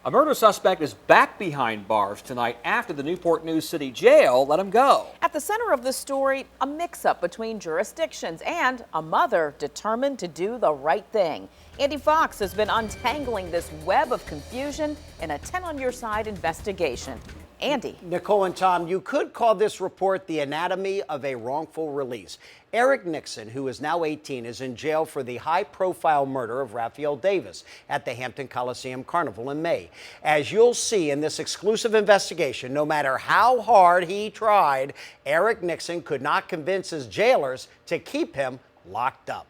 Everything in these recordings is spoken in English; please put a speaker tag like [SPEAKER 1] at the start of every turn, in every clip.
[SPEAKER 1] A murder suspect is back behind bars tonight after the Newport News City Jail let him go.
[SPEAKER 2] At the center of the story, a mix-up between jurisdictions and a mother determined to do the right thing. Andy Fox has been untangling this web of confusion in a 10 on Your Side investigation. Andy.
[SPEAKER 3] Nicole and Tom, you could call this report the anatomy of a wrongful release. Eric Nixon, who is now 18, is in jail for the high-profile murder of Raphael Davis at the Hampton Coliseum Carnival in May. As you'll see in this exclusive investigation, no matter how hard he tried, Eric Nixon could not convince his jailers to keep him locked up.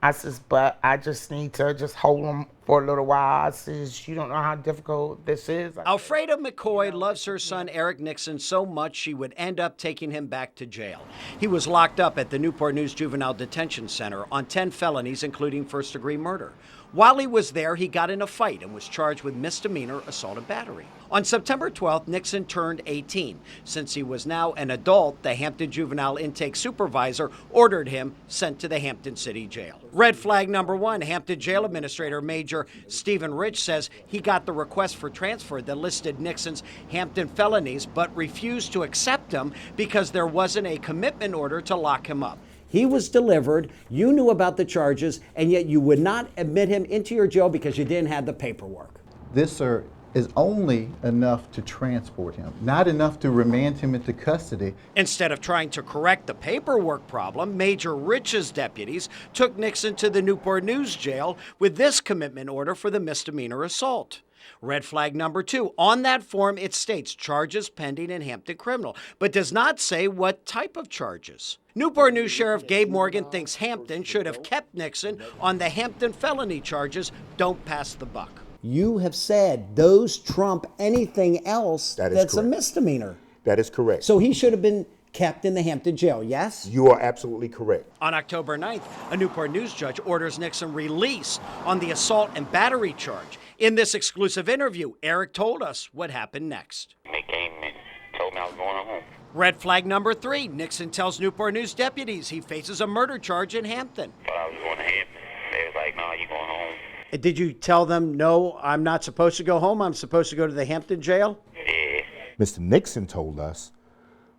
[SPEAKER 4] I says, but I just need to just hold him for a little while. I says, you don't know how difficult this is.
[SPEAKER 3] Alfreda McCoy loves her son Eric Nixon so much she would end up taking him back to jail. He was locked up at the Newport News Juvenile Detention Center on 10 felonies, including first-degree murder. While he was there, he got in a fight and was charged with misdemeanor assault and battery. On September 12th, Nixon turned 18. Since he was now an adult, the Hampton Juvenile Intake Supervisor ordered him sent to the Hampton City Jail. Red flag number one, Hampton Jail Administrator Major Stephen Rich says he got the request for transfer that listed Nixon's Hampton felonies, but refused to accept them because there wasn't a commitment order to lock him up.
[SPEAKER 5] He was delivered, you knew about the charges, and yet you would not admit him into your jail because you didn't have the paperwork.
[SPEAKER 6] This, sir, is only enough to transport him, not enough to remand him into custody.
[SPEAKER 3] Instead of trying to correct the paperwork problem, Major Rich's deputies took Nixon to the Newport News Jail with this commitment order for the misdemeanor assault. Red flag number two, on that form it states charges pending in Hampton criminal, but does not say what type of charges. Newport News Sheriff Gabe Morgan thinks Hampton should have kept Nixon on the Hampton felony charges. Don't pass the buck.
[SPEAKER 5] You have said those trump anything else that's a misdemeanor.
[SPEAKER 7] That is correct.
[SPEAKER 5] So he should have been kept in the Hampton Jail, yes?
[SPEAKER 7] You are absolutely correct.
[SPEAKER 3] On October 9th, a Newport News judge orders Nixon released on the assault and battery charge. In this exclusive interview, Eric told us what happened next.
[SPEAKER 8] They came and told me I was going home.
[SPEAKER 3] Red flag number three, Nixon tells Newport News deputies he faces a murder charge in Hampton.
[SPEAKER 8] But I was going to Hampton. They was like, no, you're going home.
[SPEAKER 3] Did you tell them, no, I'm not supposed to go home, I'm supposed to go to the Hampton jail?
[SPEAKER 8] Yeah.
[SPEAKER 7] Mr. Nixon told us,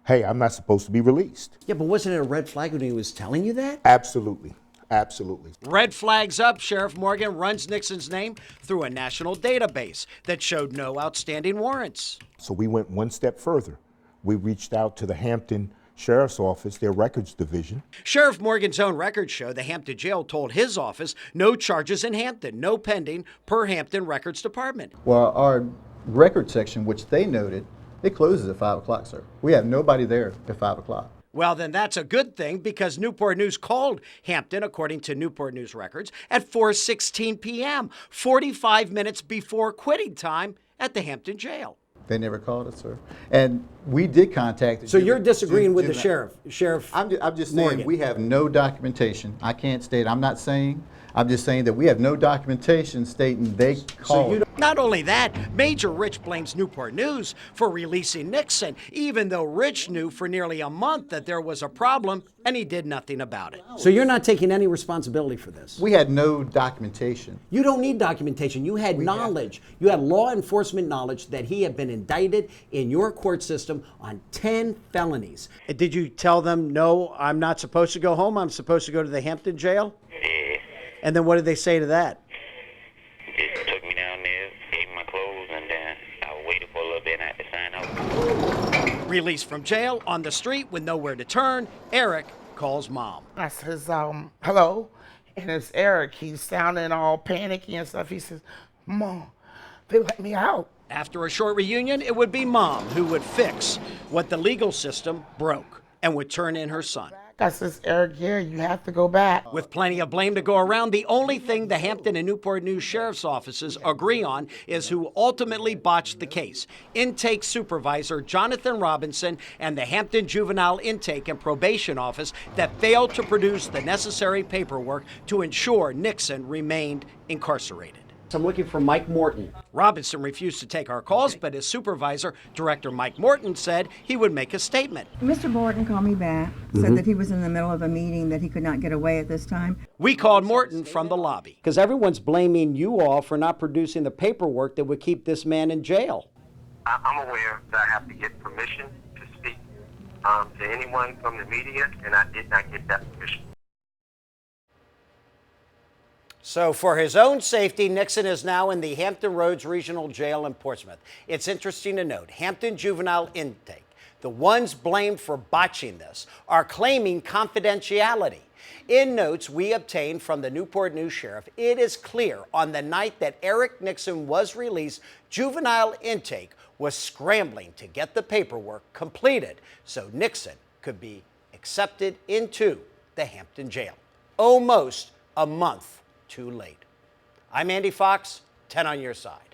[SPEAKER 7] hey, I'm not supposed to be released.
[SPEAKER 5] Yeah, but wasn't it a red flag when he was telling you that?
[SPEAKER 7] Absolutely. Absolutely.
[SPEAKER 3] Red flags up, Sheriff Morgan runs Nixon's name through a national database that showed no outstanding warrants.
[SPEAKER 7] So we went one step further. We reached out to the Hampton Sheriff's Office, their records division.
[SPEAKER 3] Sheriff Morgan's own records show the Hampton Jail told his office no charges in Hampton, no pending per Hampton Records Department.
[SPEAKER 6] Well, our record section, which they noted, it closes at 5 o'clock, sir. We have nobody there at 5 o'clock.
[SPEAKER 3] Well, then that's a good thing because Newport News called Hampton, according to Newport News records, at 4:16 p.m., 45 minutes before quitting time at the Hampton Jail.
[SPEAKER 6] They never called us, sir. And we did contact.
[SPEAKER 5] So you're disagreeing with the sheriff?
[SPEAKER 6] I'm just
[SPEAKER 5] Morgan.
[SPEAKER 6] saying we have no documentation. I can't state. I'm not saying. I'm just saying that we have no documentation stating they called.
[SPEAKER 3] Not only that, Major Rich blames Newport News for releasing Nixon, even though Rich knew for nearly a month that there was a problem and he did nothing about it.
[SPEAKER 5] So you're not taking any responsibility for this?
[SPEAKER 6] We had no documentation.
[SPEAKER 5] You don't need documentation. You had knowledge. You had law enforcement knowledge that he had been indicted in your court system on 10 felonies.
[SPEAKER 3] Did you tell them, no, I'm not supposed to go home, I'm supposed to go to the Hampton Jail?
[SPEAKER 8] Yeah.
[SPEAKER 3] And then what did they say to that?
[SPEAKER 8] Just took me down there, gave me my clothes, and then I waited for a little bit and I had to sign out.
[SPEAKER 3] Released from jail, on the street with nowhere to turn, Eric calls mom.
[SPEAKER 4] I says, hello? And it's Eric. He's sounding all panicky and stuff. He says, Mom, they let me out.
[SPEAKER 3] After a short reunion, it would be mom who would fix what the legal system broke and would turn in her son.
[SPEAKER 4] I says, Eric, yeah, you have to go back.
[SPEAKER 3] With plenty of blame to go around, the only thing the Hampton and Newport News sheriff's offices agree on is who ultimately botched the case. Intake Supervisor Jonathan Robinson and the Hampton Juvenile Intake and Probation Office that failed to produce the necessary paperwork to ensure Nixon remained incarcerated.
[SPEAKER 5] I'm looking for Mike Morton.
[SPEAKER 3] Robinson refused to take our calls, but his supervisor, Director Mike Morton, said he would make a statement.
[SPEAKER 9] Mr. Morton called me back, said that he was in the middle of a meeting, that he could not get away at this time.
[SPEAKER 3] We called Morton from the lobby.
[SPEAKER 5] Because everyone's blaming you all for not producing the paperwork that would keep this man in jail.
[SPEAKER 10] I'm aware that I have to get permission to speak to anyone from the media, and I did not get that permission.
[SPEAKER 3] So for his own safety, Nixon is now in the Hampton Roads Regional Jail in Portsmouth. It's interesting to note, Hampton Juvenile Intake, the ones blamed for botching this, are claiming confidentiality. In notes we obtained from the Newport News Sheriff, it is clear on the night that Eric Nixon was released, Juvenile Intake was scrambling to get the paperwork completed so Nixon could be accepted into the Hampton Jail. Almost a month too late. I'm Andy Fox, 10 on your side.